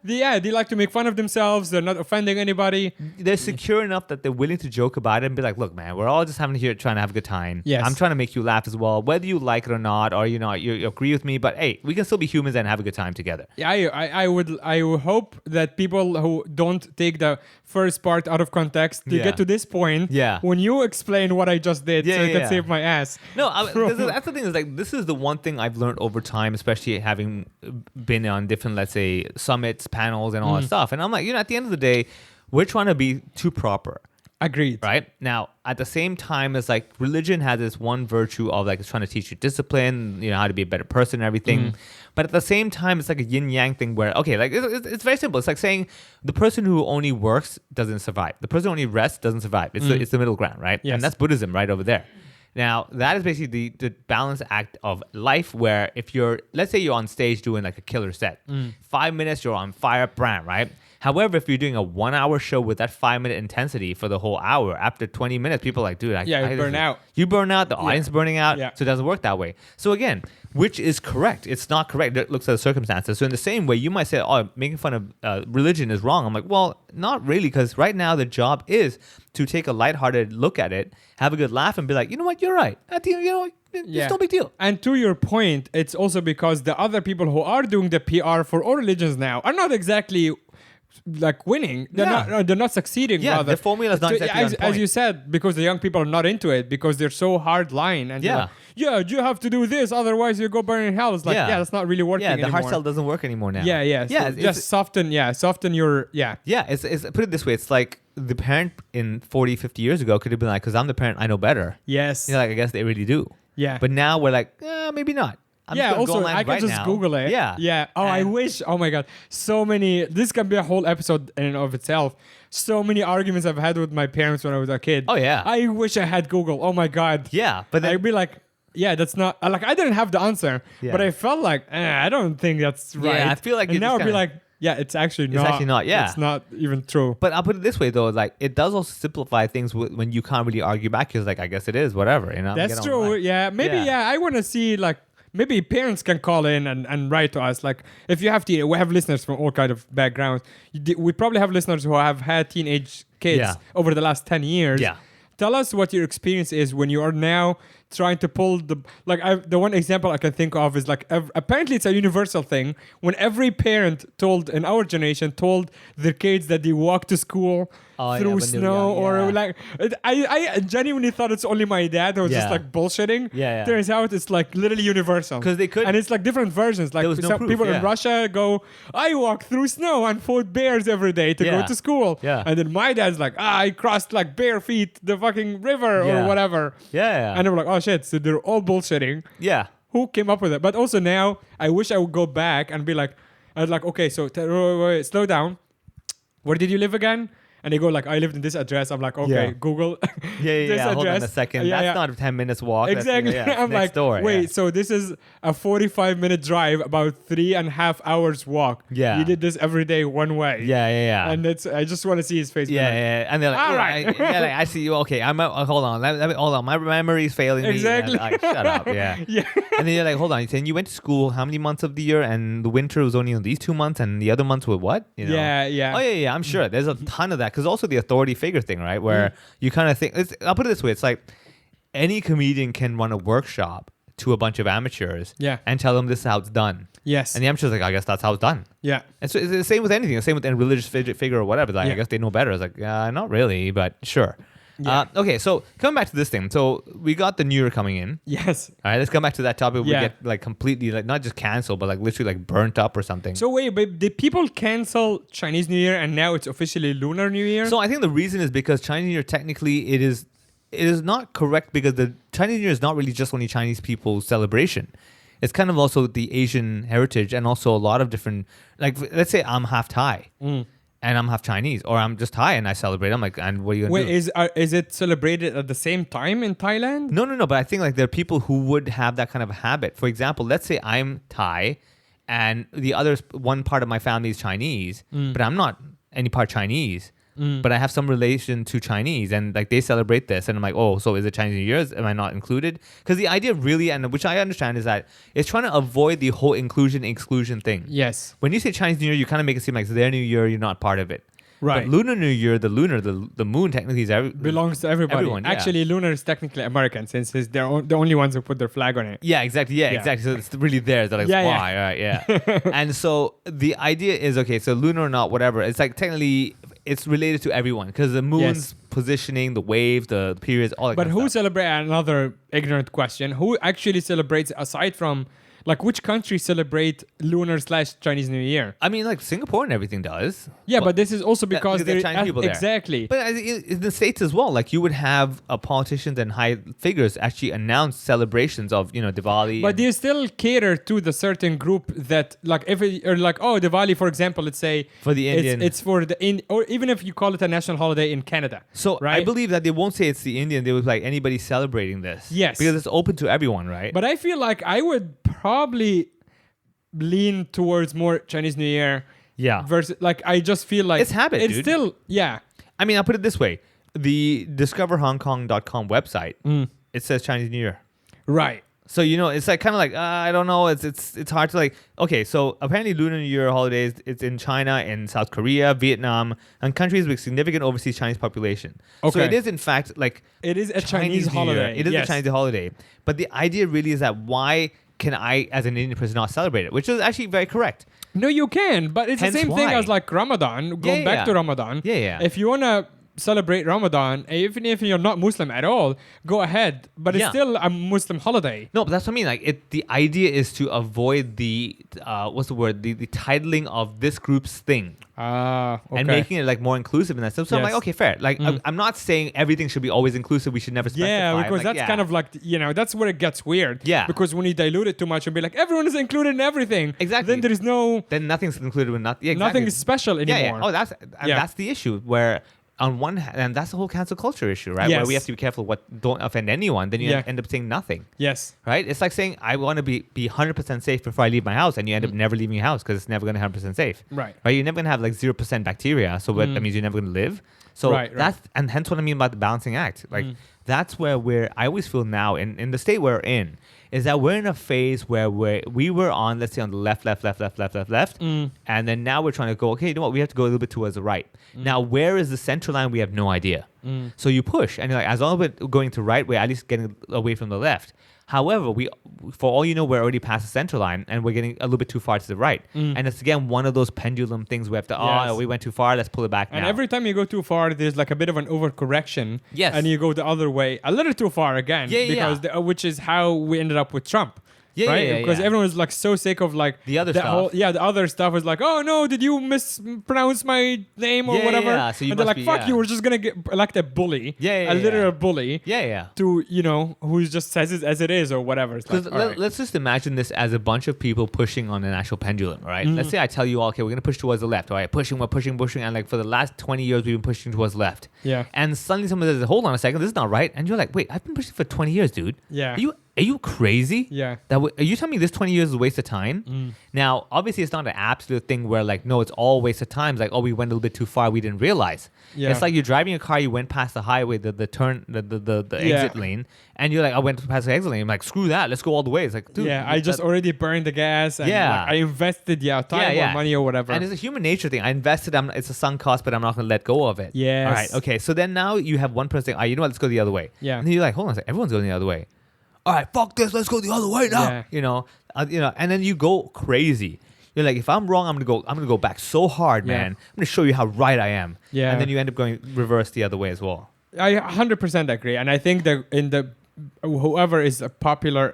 They like to make fun of themselves. They're not offending anybody. They're secure enough that they're willing to joke about it and be like, look, man, we're all just having here trying to have a good time. Yes. I'm trying to make you laugh as well, whether you like it or not, or, you agree with me. But hey, we can still be humans and have a good time together. Yeah, I would hope that people who don't take the first part out of context to get to this point when you explain what I just did so you can save my ass. No, that's the thing is like this is the one thing I've learned over time, especially having been on different, let's say, summits, panels, and all that stuff. And I'm like, at the end of the day, we're trying to be too proper. Agreed. Right? Now, at the same time, it's like religion has this one virtue of like it's trying to teach you discipline, how to be a better person and everything. But at the same time, it's like a yin-yang thing where, okay, like it's very simple. It's like saying the person who only works doesn't survive. The person who only rests doesn't survive. It's the middle ground, right? Yes. And that's Buddhism right over there. Now, that is basically the balance act of life where if let's say you're on stage doing like a killer set, 5 minutes, you're on fire, brand, right? However, if you're doing a 1 hour show with that 5 minute intensity for the whole hour, after 20 minutes, people are like, dude, you burn out. You burn out, the audience burning out. Yeah. So it doesn't work that way. So again, which is correct? It's not correct. It looks at the circumstances. So in the same way, you might say, oh, making fun of religion is wrong. I'm like, well, not really, because right now the job is to take a lighthearted look at it, have a good laugh, and be like, you know what, you're right. It's no big deal. And to your point, it's also because the other people who are doing the PR for all religions now are not exactly like winning. They're not succeeding. Yeah, rather. the formula is not exactly on point. As you said, because the young people are not into it because they're so hard line and they're like, you have to do this, otherwise you go burn in hell. It's like, that's not really working anymore. The heart cell doesn't work anymore now. So just soften your it's put it this way, it's like the parent in 40, 50 years ago could have been like, because I'm the parent, I know better. Yes. Like, I guess they really do. Yeah. But now we're like, maybe not. Also, I can just Google it. Yeah. Oh, I wish. Oh my God. So many. This can be a whole episode in and of itself. So many arguments I've had with my parents when I was a kid. Oh, yeah. I wish I had Google. Oh my God. Yeah. But then, I'd be like, that's not. Like, I didn't have the answer. Yeah. But I felt like, I don't think that's right. Yeah, I feel like and now I'd be like, it's actually not. It's actually not, yeah. It's not even true. But I'll put it this way, though. Like, it does also simplify things when you can't really argue back. Because, like, I guess it is, whatever. That's true. Yeah. Maybe, I want to see, like, maybe parents can call in and write to us. Like, if you have we have listeners from all kind of backgrounds. We probably have listeners who have had teenage kids over the last 10 years. Yeah. Tell us what your experience is when you are now trying to pull the one example I can think of is like apparently it's a universal thing when every parent in our generation told their kids that they walk to school through snow or like I genuinely thought it's only my dad who was just like bullshitting. Turns out it's like literally universal because they could, and it's like different versions. Like some proof, people in Russia go, I walk through snow and fought bears every day to go to school. And then my dad's like, I crossed like bare feet the fucking river or whatever. And I'm like, oh shit, so they're all bullshitting. Who came up with it? But also now I wish I would go back and be like, okay, so wait, slow down. Where did you live again? And they go like, I lived in this address. I'm like, okay, Google this address. Hold on a second. That's not a 10 minutes walk. Exactly. That's, I'm like, door, wait, so this is a 45-minute drive, about 3.5 hours walk. Yeah. You did this every day one way. Yeah. And I just want to see his face. And they're like, all right. I see you. Okay, hold on. Hold on. My memory's failing me. Exactly. Like, shut up. Yeah. And then you're like, hold on, you're saying you went to school how many months of the year, and the winter was only on these 2 months, and the other months were what? You know? Yeah. Oh yeah, I'm sure. There's a ton of that, because also the authority figure thing, right? Where you kind of think, I'll put it this way: it's like any comedian can run a workshop to a bunch of amateurs, and tell them this is how it's done. Yes. And the amateur's like, I guess that's how it's done. Yeah. And so it's the same with anything. The same with any religious figure or whatever. Like, I guess they know better. It's like, not really, but sure. Yeah. Okay, so coming back to this thing. So we got the New Year coming in. Yes. All right, let's come back to that topic. We get like completely, like not just canceled, but like literally like burnt up or something. So wait, but did people cancel Chinese New Year and now it's officially Lunar New Year? So I think the reason is because Chinese New Year, technically, it is not correct, because the Chinese New Year is not really just only Chinese people's celebration. It's kind of also the Asian heritage, and also a lot of different, like, let's say I'm half Thai and I'm half Chinese, or I'm just Thai and I celebrate. I'm like, and what are you going to do? Wait, is it celebrated at the same time in Thailand? No. But I think like there are people who would have that kind of a habit. For example, let's say I'm Thai and one part of my family is Chinese, but I'm not any part Chinese. But I have some relation to Chinese, and like they celebrate this, and I'm like, oh, so is it Chinese New Year's? Am I not included? Because the idea really, and which I understand, is that it's trying to avoid the whole inclusion-exclusion thing. Yes. When you say Chinese New Year, you kind of make it seem like it's their New Year, you're not part of it. Right. But Lunar New Year, the moon technically is belongs to everybody. Everyone, Actually, Lunar is technically American, since they're the only ones who put their flag on it. Yeah, exactly. Yeah, exactly. So it's really theirs. That is why. Right, yeah. And so the idea is, okay, so lunar or not, whatever. It's like technically it's related to everyone, because the moon's positioning, the wave, the periods, all that. But kind who of stuff. celebrate? Another ignorant question: who actually celebrates aside from? Like, which countries celebrate Lunar/Chinese New Year? I mean, like Singapore and everything does. Yeah, but this is also because there are Chinese people there. Exactly. But in the States as well, like you would have politicians and high figures actually announce celebrations of, Diwali. But they still cater to the certain group that, like, Diwali, for example, let's say for the Indian, it's for the or even if you call it a national holiday in Canada. So right? I believe that they won't say it's the Indian. They would like anybody celebrating this. Yes, because it's open to everyone, right? But I feel like I would probably lean towards more Chinese New Year. Yeah. Versus, like, I just feel like it's habit. It's dude. still, yeah. I mean, I'll put it this way: the DiscoverHongKong.com website, it says Chinese New Year. Right. So it's like kind of like I don't know. It's hard to like. Okay, so apparently Lunar New Year holidays, it's in China, in South Korea, Vietnam, and countries with significant overseas Chinese population. Okay. So it is in fact like it is a Chinese holiday. It is a Chinese holiday. But the idea really is that why can I, as an Indian person, not celebrate it? Which is actually very correct. No, you can, but it's the same thing as like Ramadan. Going back to Ramadan. Yeah. If you wanna celebrate Ramadan, even if you're not Muslim at all, go ahead. But it's still a Muslim holiday. No, but that's what I mean. Like, the idea is to avoid the what's the word? The titling of this group's thing. Okay. And making it like more inclusive in that sense. So I'm like, okay, fair. Like, I'm not saying everything should be always inclusive. We should never specify. Yeah, because that's kind of like, that's where it gets weird. Yeah. Because when you dilute it too much and be like, everyone is included in everything. Exactly. Then there is Then nothing's included with nothing. Yeah, exactly. Nothing is special anymore. Yeah. Oh, that's the issue where. On one hand, and that's the whole cancel culture issue, right? Yes. Where we have to be careful don't offend anyone. Then you end up saying nothing. Yes. Right? It's like saying, I want to be 100% safe before I leave my house, and you end up never leaving your house because it's never going to be 100% safe. Right. Right? You're never going to have like 0% bacteria, so that means you're never going to live. So and hence what I mean about the balancing act. Like that's where I always feel now in the state we're in, is that we're in a phase where we were on, let's say, on the left, and then now we're trying to go, okay, you know what, we have to go a little bit towards the right. Now, where is the center line? We have no idea. So you push, and you're like, as long as we're going to right, we're at least getting away from the left. However, for all you know, we're already past the center line, and we're getting a little bit too far to the right. And it's, again, one of those pendulum things we have to, we went too far, let's pull it back now. And every time you go too far, there's like a bit of an overcorrection. Yes. And you go the other way, a little too far again. Because which is how we ended up with Trump. Right? Because everyone was like so sick of like the other stuff. The other stuff was like, oh no, did you mispronounce my name or whatever? Yeah. So and they're like, fuck you, we're just gonna elect a bully. A literal bully. To who just says it as it is or whatever. Let's just imagine this as a bunch of people pushing on an actual pendulum, right? Let's say I tell you all, okay, we're gonna push towards the left, all right? We're pushing, and like for the last 20 years we've been pushing towards left. Yeah. And suddenly someone says, hold on a second, this is not right. And you're like, wait, I've been pushing for 20 years, dude. Yeah. Are you crazy? Yeah. Are you telling me this 20 years is a waste of time? Now, obviously, it's not an absolute thing where like, no, it's all a waste of time. It's like, oh, we went a little bit too far. We didn't realize. Yeah. It's like you're driving a car. You went past the highway, the exit lane, and you're like, I went past the exit lane. I'm like, screw that. Let's go all the way. It's like, dude. Yeah, I just already burned the gas. And like, I invested time or money or whatever. And it's a human nature thing. I invested. It's a sunk cost, but I'm not going to let go of it. Yes. All right. Okay. So then now you have one person saying, you know what? Let's go the other way. Yeah. And then you're like, hold on a second. Everyone's going the other way. All right, fuck this, let's go the other way now. Yeah. And then you go crazy. You're like, if I'm wrong, I'm gonna go back so hard, man. I'm gonna show you how right I am. Yeah. And then you end up going reverse the other way as well. I 100% agree, and I think that in the whoever is a popular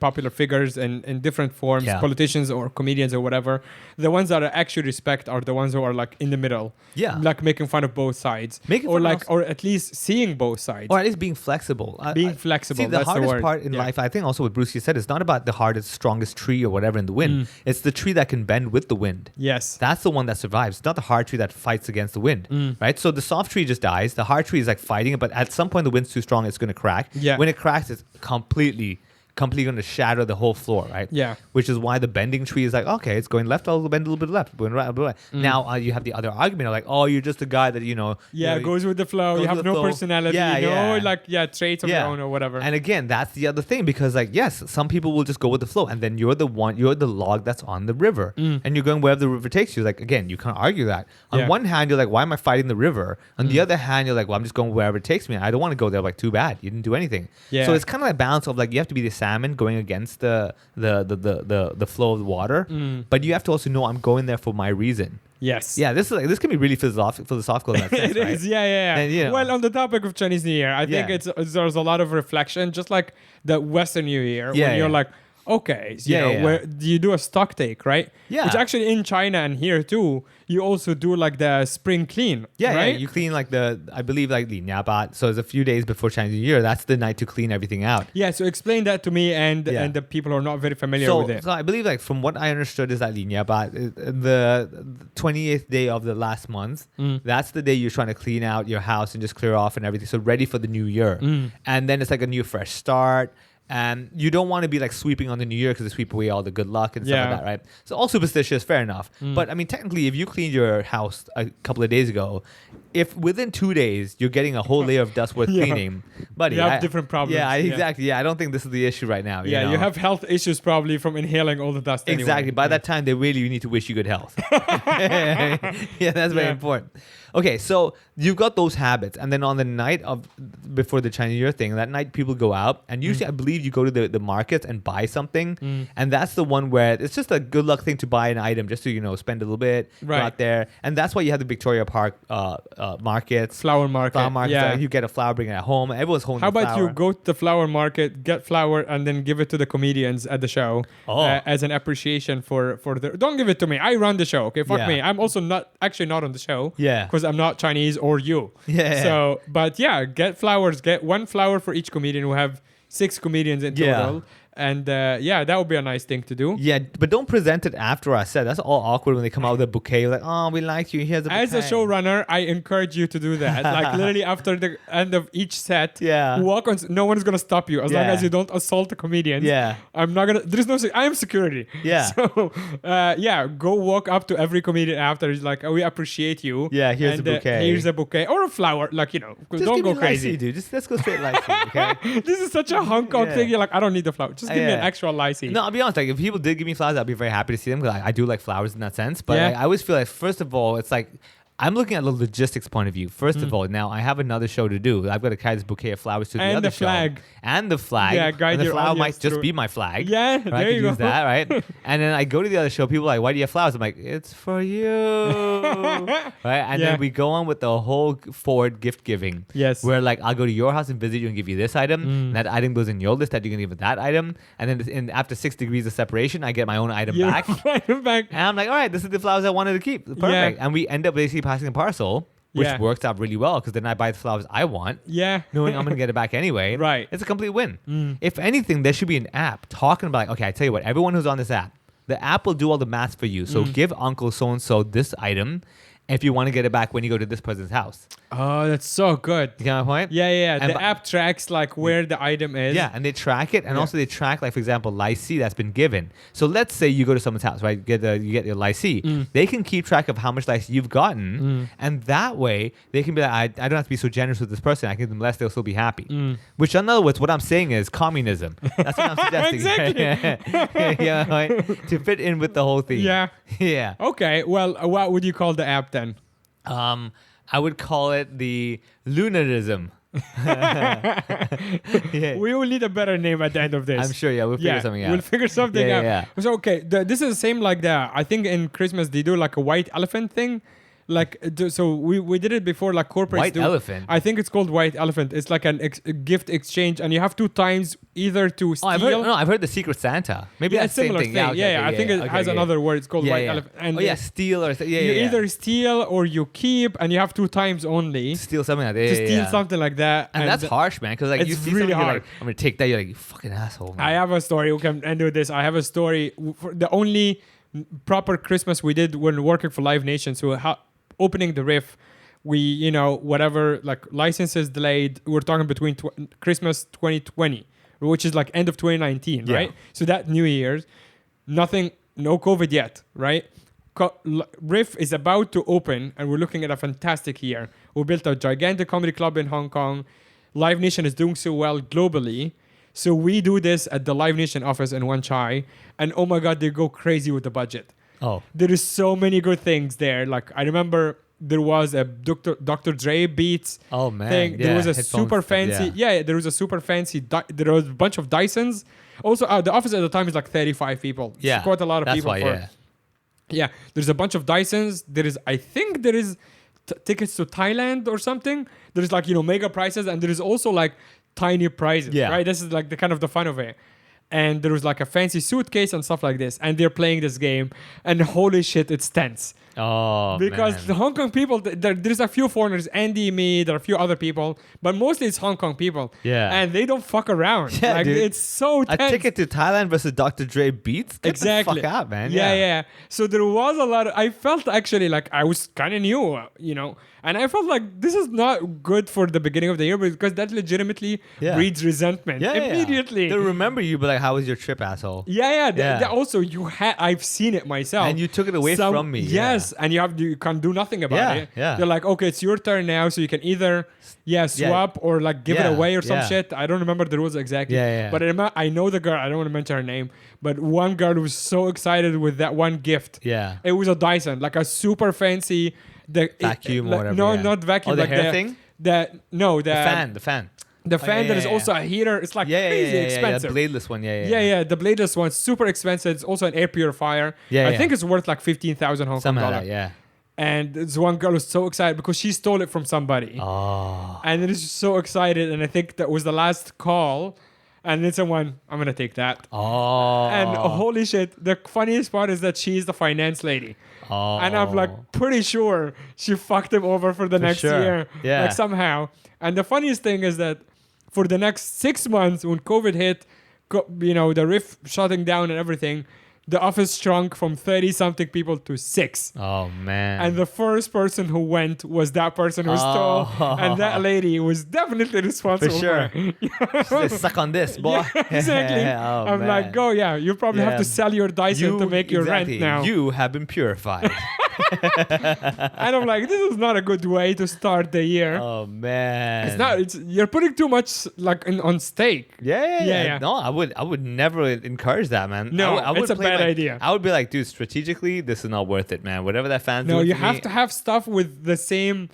popular figures in different forms, politicians or comedians or whatever, the ones that I actually respect are the ones who are like in the middle, like making fun of both sides, or at least seeing both sides, or at least being flexible. Flexible. See, the hardest part in life, I think, also what Bruce said, is not about the hardest, strongest tree or whatever in the wind. It's the tree that can bend with the wind. Yes, that's the one that survives. It's not the hard tree that fights against the wind, right? So the soft tree just dies. The hard tree is like fighting it, but at some point the wind's too strong, it's going to crack. Yeah. When it cracks, it's completely going to shatter the whole floor, right? Yeah. Which is why the bending tree is like, okay, it's going left, I'll bend a little bit left, going right, blah, blah. Now you have the other argument of like, oh, you're just a guy that, goes with the flow. You have no personality, traits of your own or whatever. And again, that's the other thing, because like, yes, some people will just go with the flow, and then you're the log that's on the river, and you're going wherever the river takes you. Like, again, you can't argue that. On one hand, you're like, why am I fighting the river? On the other hand, you're like, well, I'm just going wherever it takes me. I don't want to go there. Like, too bad, you didn't do anything. Yeah. So it's kind of like a balance of like, you have to be the salmon going against the flow of the water, but you have to also know I'm going there for my reason. Yes. Yeah, this can be really philosophical in that sense, It right? is, yeah. And, well, on the topic of Chinese New Year, I think there's a lot of reflection, just like the Western New Year, when you're like, okay, where you do a stock take, right? Yeah. Which actually in China and here too, you also do like the spring clean. Yeah, right? Yeah, you clean like I believe like Li Niabat. So it's a few days before Chinese New Year. That's the night to clean everything out. Yeah, so explain that to me and the people who are not very familiar with it. So I believe like from what I understood is that Li Niabat, the 28th day of the last month, that's the day you're trying to clean out your house and just clear off and everything. So ready for the new year. And then it's like a new fresh start. And you don't want to be like sweeping on the new year because they sweep away all the good luck and stuff like that, right? So all superstitious, fair enough. But I mean, technically, if you cleaned your house a couple of days ago, if within 2 days you're getting a whole layer of dust worth cleaning, buddy, you have different problems. Yeah, exactly. Yeah, I don't think this is the issue right now. Yeah, you have health issues probably from inhaling all the dust. Exactly. Anyway. By that time, they really need to wish you good health. Yeah, that's very important. Okay, so you've got those habits, and then on the night of before the Chinese New Year thing, that night people go out, and usually I believe you go to the markets and buy something, and that's the one where it's just a good luck thing to buy an item just to spend a little bit, go out there, and that's why you have the Victoria Park markets, flower market. Yeah, you get a flower, bring it at home. Everyone's holding. How about you go to the flower market, get flower, and then give it to the comedians at the show as an appreciation for the. Don't give it to me. I run the show. Okay, fuck me. I'm also not on the show. Yeah. Because I'm not Chinese or you. Yeah. So, but get flowers. Get one flower for each comedian. We have 6 comedians in total. And that would be a nice thing to do. Yeah, but don't present it after I said. That's all awkward when they come out with a bouquet. Like, oh, we like you. Here's a bouquet. As a showrunner, I encourage you to do that. Like literally after the end of each set, walk on. No one is gonna stop you as long as you don't assault the comedians. Yeah, I'm not gonna. There's no. I am security. Yeah. So go walk up to every comedian after. It's like, we appreciate you. Yeah, here's a bouquet. Here's a bouquet or a flower. Like just don't go crazy, licey, dude. Just let's go straight licey. Okay. This is such a Hong Kong thing. You're like, I don't need the flower. Just give me an extra licey. No, I'll be honest. Like, if people did give me flowers, I'd be very happy to see them because I do like flowers in that sense. But I always feel like, first of all, it's like I'm looking at the logistics point of view. First of all, now I have another show to do. I've got to carry this bouquet of flowers to the other show. And the flag. Yeah, guide your flower might just be my flag. Yeah, right? There you go. Use that, right? And then I go to the other show. People are like, why do you have flowers? I'm like, it's for you. Right? And then we go on with the whole forward gift giving. Yes. Where like, I'll go to your house and visit you and give you this item. And that item goes in your list that you're going to give it that item. And then after 6 degrees of separation, I get my own item back. And I'm like, all right, this is the flowers I wanted to keep. Perfect. Yeah. And we end up basically passing a parcel, which works out really well because then I buy the flowers I want, knowing I'm going to get it back anyway. Right. It's a complete win. If anything, there should be an app talking about, like, okay, I tell you what, everyone who's on this app, the app will do all the math for you. So give Uncle so-and-so this item, if you want to get it back when you go to this person's house. Oh, that's so good. You get my point? Yeah. The app tracks like where the item is. Yeah, and they track it, and also they track, like, for example, lycée that's been given. So let's say you go to someone's house, right? You get your lycée. They can keep track of how much lycée you've gotten, and that way they can be like, I don't have to be so generous with this person. I can give them less; they'll still be happy. Which, in other words, what I'm saying is communism. That's what I'm suggesting. Exactly. Yeah, right? To fit in with the whole thing. Yeah. Okay. Well, what would you call the app then? I would call it the Lunarism. We will need a better name at the end of this. I'm sure, we'll figure something out. We'll figure something out. Yeah. So, okay, this is the same like I think in Christmas they do like a white elephant thing. Like, so we did it before, like corporates White do. elephant? I think it's called white elephant. It's like a gift exchange, and you have 2 times either to steal. I've heard the Secret Santa. Maybe that's the same similar thing. thing. Yeah, I think it has another word. It's called white elephant. And steal or you either steal or you keep, and you have 2 times only. Steal something like that. To steal something like that. And that's harsh, man. Because like it's you see really something, hard. Like, I'm gonna take that. You're like, you fucking asshole. Man. I have a story. We can end with this. I have a story. For the only proper Christmas we did when working for Live Nation. So opening the riff, we, whatever, like licenses delayed, we're talking between Christmas 2020, which is like end of 2019, right? So that New Year's, no COVID yet, right? Riff is about to open, and we're looking at a fantastic year. We built a gigantic comedy club in Hong Kong. Live Nation is doing so well globally. So we do this at the Live Nation office in Wan Chai, and oh my God, they go crazy with the budget. Oh, there is so many good things there. Like I remember there was a Dr. Dre Beats thing. There was a super fancy. There was a super fancy. There was a bunch of Dysons. Also, the office at the time is like 35 people. Yeah, it's quite a lot of people. Yeah, there's a bunch of Dysons. I think there is tickets to Thailand or something. There's like mega prizes, and there is also like tiny prizes. Yeah, right. This is like the kind of the fun of it. And there was like a fancy suitcase and stuff like this. And they're playing this game. And holy shit, it's tense. Oh, because man. the Hong Kong people, there's a few foreigners, Andy, me, there are a few other people. But mostly it's Hong Kong people. Yeah. And they don't fuck around. Yeah, dude. It's so tense. A ticket to Thailand versus Dr. Dre Beats? Get exactly. the fuck out, man. Yeah. So there was a lot I felt actually like I was kind of new, And I felt like this is not good for the beginning of the year because that legitimately breeds resentment immediately. They'll remember you, but like, how was your trip, asshole? Also, I've seen it myself. And you took it away from me. Yes, and you can't do nothing about it. Yeah. They're like, okay, it's your turn now, so you can either swap or like give it away or some shit. I don't remember the rules exactly. But I know the girl. I don't want to mention her name, but one girl was so excited with that one gift. Yeah. It was a Dyson, like a super fancy vacuum or whatever. No, not vacuum. Oh, the like hair thing? The fan. The fan that is also a heater. It's like crazy expensive. The bladeless one. The bladeless one, super expensive. It's also an air purifier. I think it's worth like 15,000 Hong Kong dollars. And this one girl was so excited because she stole it from somebody. Oh. And it is so excited. And I think that was the last call. And then someone, I'm going to take that. Oh. And holy shit, the funniest part is that she's the finance lady. Oh. And I'm like pretty sure she fucked him over for the next year. Yeah. Like somehow. And the funniest thing is that for the next 6 months when COVID hit, the riff shutting down and everything, the office shrunk from 30-something people to 6. Oh, man. And the first person who went was that person who stole. And that lady was definitely responsible. For sure. They suck on this, boy. Yeah, exactly. I'm like, you probably have to sell your Dyson to make your rent now. You have been purified. And I'm like, this is not a good way to start the year. Oh, man. It's not. You're putting too much like on stake. Yeah. No, I would never encourage that, man. No, I would it's a bad idea. I would be like, dude, strategically, this is not worth it, man. Whatever that fan's doing. No, you have to have stuff with the same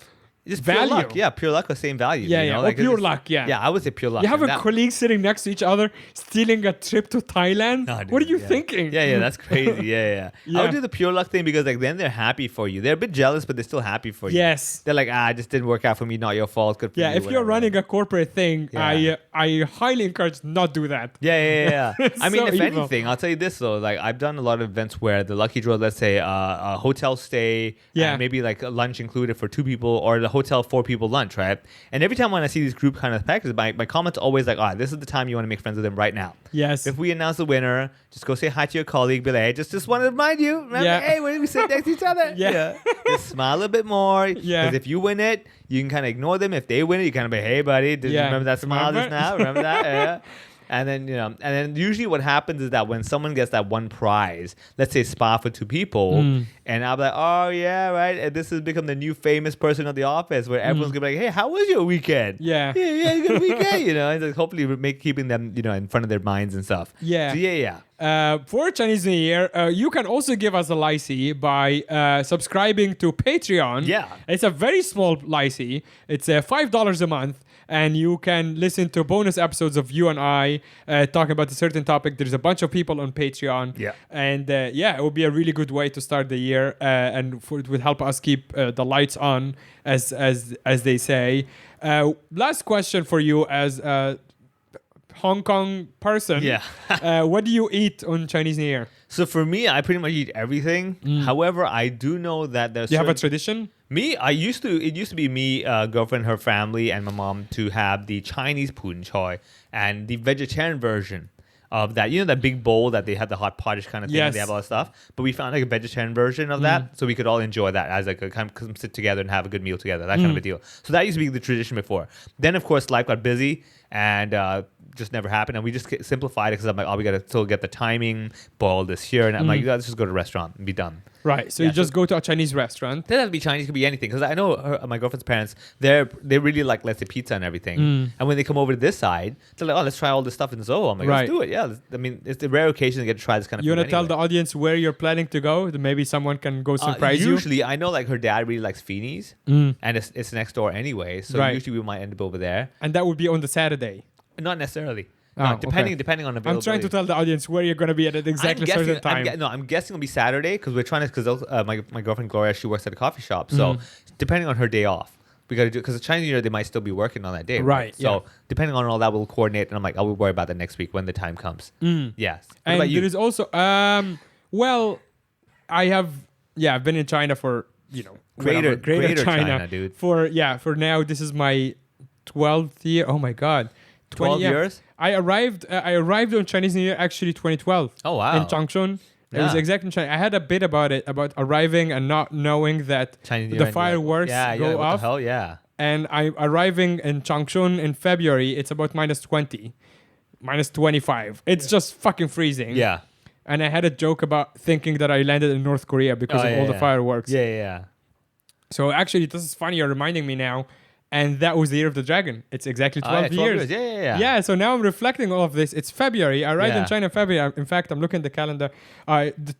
just value. Pure luck. Yeah, pure luck or same value. Like pure luck. Yeah, I would say pure luck. You have a colleague sitting next to each other stealing a trip to Thailand. No, dude, what are you thinking? Yeah, that's crazy. Yeah. I would do the pure luck thing because like then they're happy for you. They're a bit jealous, but they're still happy for you. Yes. They're like, it just didn't work out for me. Not your fault. Good for you. If you're running a corporate thing, I highly encourage not do that. Yeah. I mean, so if evil. anything, I'll tell you this though. Like I've done a lot of events where the lucky draw, let's say a hotel stay, and maybe like a lunch included for 2 people, or the hotel 4 people lunch, right? And every time when I see these group kind of packages, my comment's always like, this is the time you want to make friends with them right now. Yes. If we announce the winner, just go say hi to your colleague, be like, hey, just want to remind you, remember, hey, when we sit next to each other? Yeah. Just smile a bit more. Yeah. Because if you win it, you can kind of ignore them. If they win it, you kind of be, hey, buddy, did you remember that smile just now? Remember that? Yeah. And then usually what happens is that when someone gets that one prize, let's say spa for 2 people, and I'll be like, oh yeah, right, and this has become the new famous person of the office where everyone's gonna be like, hey, how was your weekend? Yeah, good weekend, and like hopefully keeping them, in front of their minds and stuff. Yeah. So for Chinese New Year, you can also give us a lycee by subscribing to Patreon. Yeah. It's a very small lycee. It's $5 a month. And you can listen to bonus episodes of you and I talking about a certain topic. There's a bunch of people on Patreon. Yeah. And it would be a really good way to start the year. And it would help us keep the lights on, as they say. Last question for you as a Hong Kong person. Yeah. What do you eat on Chinese New Year? So for me, I pretty much eat everything. However, I do know that there's... Do you have a tradition? Me, it used to be me, girlfriend, her family, and my mom to have the Chinese pun choy and the vegetarian version of that. That big bowl that they had the hot potish kind of thing. Yes. They have all that stuff. But we found like a vegetarian version of that, so we could all enjoy that as like a kind of come sit together and have a good meal together. That kind of a deal. So that used to be the tradition before. Then of course life got busy and just never happened, and we just simplified it because I'm like, we gotta still get the timing boiled this year, and I'm like, let's just go to a restaurant and be done. Right. So you just go to a Chinese restaurant. It doesn't have to be Chinese, it could be anything. Because I know my girlfriend's parents, they really like, let's say, pizza and everything. And when they come over to this side, they're like, let's try all this stuff in Zoho. I'm like, let's do it. Yeah. It's a rare occasion to get to try this kind of food. You want to tell the audience where you're planning to go? Maybe someone can go surprise you? Usually, I know like her dad really likes Feeney's, and it's next door anyway. So usually we might end up over there. And that would be on the Saturday? Not necessarily. No, depending on availability. I'm trying to tell the audience where you're going to be at exactly certain time. I'm guessing it'll be Saturday because we're trying to, because my girlfriend Gloria, she works at a coffee shop. So depending on her day off, we got to do, because the Chinese New Year, they might still be working on that day. Right. So depending on all that, we'll coordinate. And I'm like, I will worry about that next week when the time comes. Yes. What and about you? There is also, I've been in China for, Greater China, dude. For now, this is my 12th year. Oh my God. 12 years? I arrived on Chinese New Year actually 2012. Oh wow! In Changchun. It was exactly in China. I had a bit about it, about arriving and not knowing that the fireworks go off. What the hell? Yeah. And I'm arriving in Changchun in February. It's about -20, -25. It's just fucking freezing. Yeah. And I had a joke about thinking that I landed in North Korea because of all the fireworks. Yeah. So actually, this is funny. You're reminding me now. And that was the year of the dragon. It's exactly 12 years. Yeah, so now I'm reflecting all of this. It's February. I arrived in China in February. In fact, I'm looking at the calendar.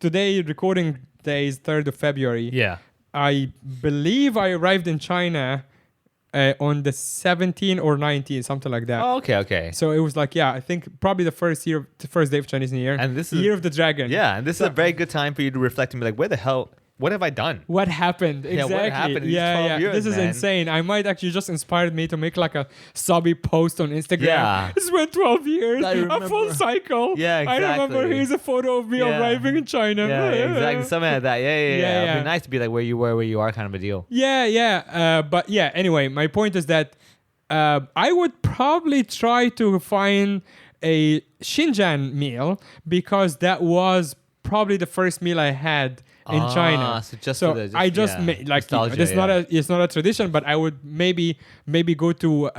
Today, recording day is 3rd of February. Yeah. I believe I arrived in China on the 17th or 19th, something like that. Oh, okay. So it was like, I think probably the first day of Chinese New Year. And this is the year of the dragon. Yeah, and this is a very good time for you to reflect and be like, where the hell... What have I done? What happened? Exactly. What happened in these 12 years, This is insane. I might actually just inspired me to make like a sobby post on Instagram. Yeah. This went 12 years. A full cycle. Yeah, exactly. I remember here's a photo of me arriving in China. Yeah, exactly. Something like that. Yeah. It'd be nice to be like where you were, where you are kind of a deal. But anyway, my point is that I would probably try to find a Xinjiang meal because that was probably the first meal I had in China. I just made like it's not a tradition, but I would maybe go to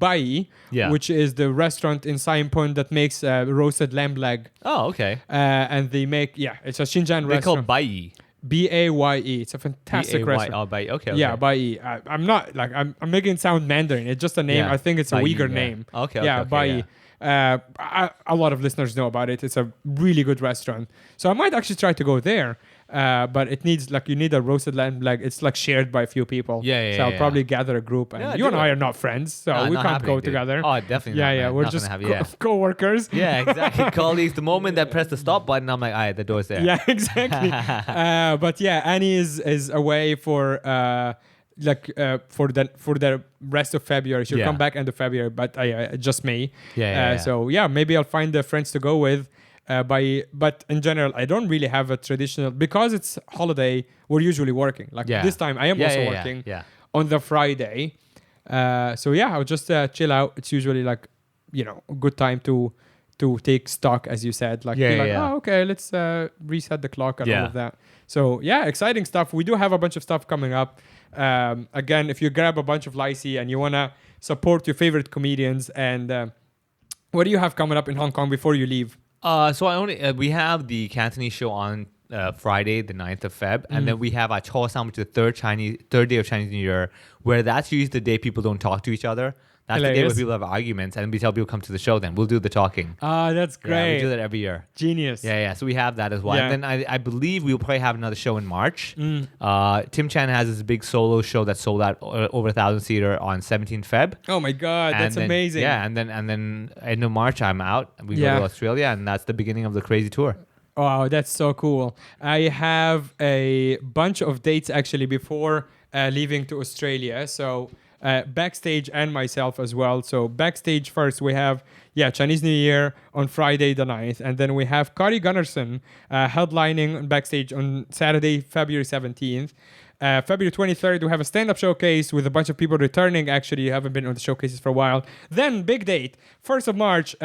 Bai, which is the restaurant in Saigon that makes roasted lamb leg. Oh, okay. And they make it's a Xinjiang restaurant. They call Bai. Baye. It's a fantastic restaurant. Oh, Bai. Okay. Yeah, Bai. I'm not like I'm making it sound Mandarin. It's just a name. I think it's a Uyghur name. Okay. Yeah, Bai. A lot of listeners know about it. It's a really good restaurant. So I might actually try to go there. But it needs you need a roasted lamb leg. It's like shared by a few people. So I'll probably gather a group. And you and I are not friends, so we can't go together. Oh, definitely. Yeah. We're just co-workers. Yeah, exactly. Colleagues. The moment that press the stop button, I'm like, all right, the door's there. Yeah, exactly. But Annie is away for for the rest of February. She'll come back end of February, but just me. So maybe I'll find the friends to go with. But in general, I don't really have a traditional, because it's holiday. We're usually working. This time, I am also working. on the Friday. So yeah, I'll just chill out. It's usually like, a good time to take stock, as you said. Like, oh, okay, let's reset the clock and all of that. So yeah, exciting stuff. We do have a bunch of stuff coming up. Again, if you grab a bunch of lycee and you want to support your favorite comedians, and what do you have coming up in Hong Kong before you leave? So we have the Cantonese show on Friday, the 9th of Feb, and then we have our Chosan, which is the third day of Chinese New Year, where that's usually the day people don't talk to each other. That's the day where people have arguments, and we tell people come to the show. Then we'll do the talking. That's great. Yeah, we do that every year. Genius. Yeah. So we have that as well. Yeah. And then I believe we'll probably have another show in March. Tim Chan has this big solo show that sold out over 1,000-seater on 17th Feb. Oh my God, that's amazing. Yeah, and then end of March I'm out. We go to Australia, and that's the beginning of the crazy tour. Wow, that's so cool. I have a bunch of dates actually before leaving to Australia. So backstage and myself as well. So backstage first we have Chinese New Year on Friday the 9th, and then we have Kari Gunnarsson headlining backstage on Saturday, February 17th. February 23rd, we have a stand-up showcase with a bunch of people returning. Actually, you haven't been on the showcases for a while. Then, big date, 1st of March,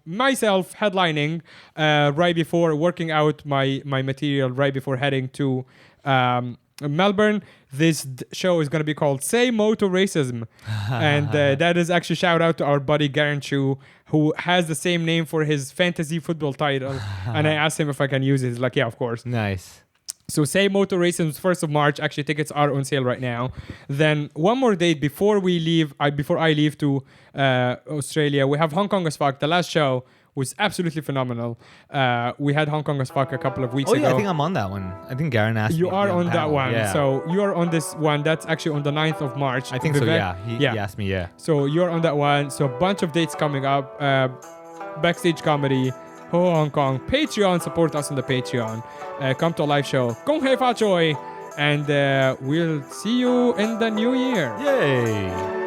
myself headlining right before working out my material, right before heading to Melbourne. This show is going to be called Say No to Racism. And that is actually shout out to our buddy Garen Chu, who has the same name for his fantasy football title. And I asked him if I can use it. He's like, yeah, of course. Nice. So Say No to Racism is 1st of March. Actually, tickets are on sale right now. Then one more date before we leave, before I leave to Australia, we have Hong Kong as Fuck. The last show was absolutely phenomenal. We had Hong Kong as Fuck a couple of weeks ago. I think I'm on that one. I think Garen asked me. You are on that one. Yeah. So you are on this one. That's actually on the 9th of March. I think so, yeah. He asked me, yeah. So you're on that one. So a bunch of dates coming up. Backstage comedy. Hong Kong. Patreon. Support us on the Patreon. Come to a live show. Gong Hei Fa Choi. And we'll see you in the new year. Yay.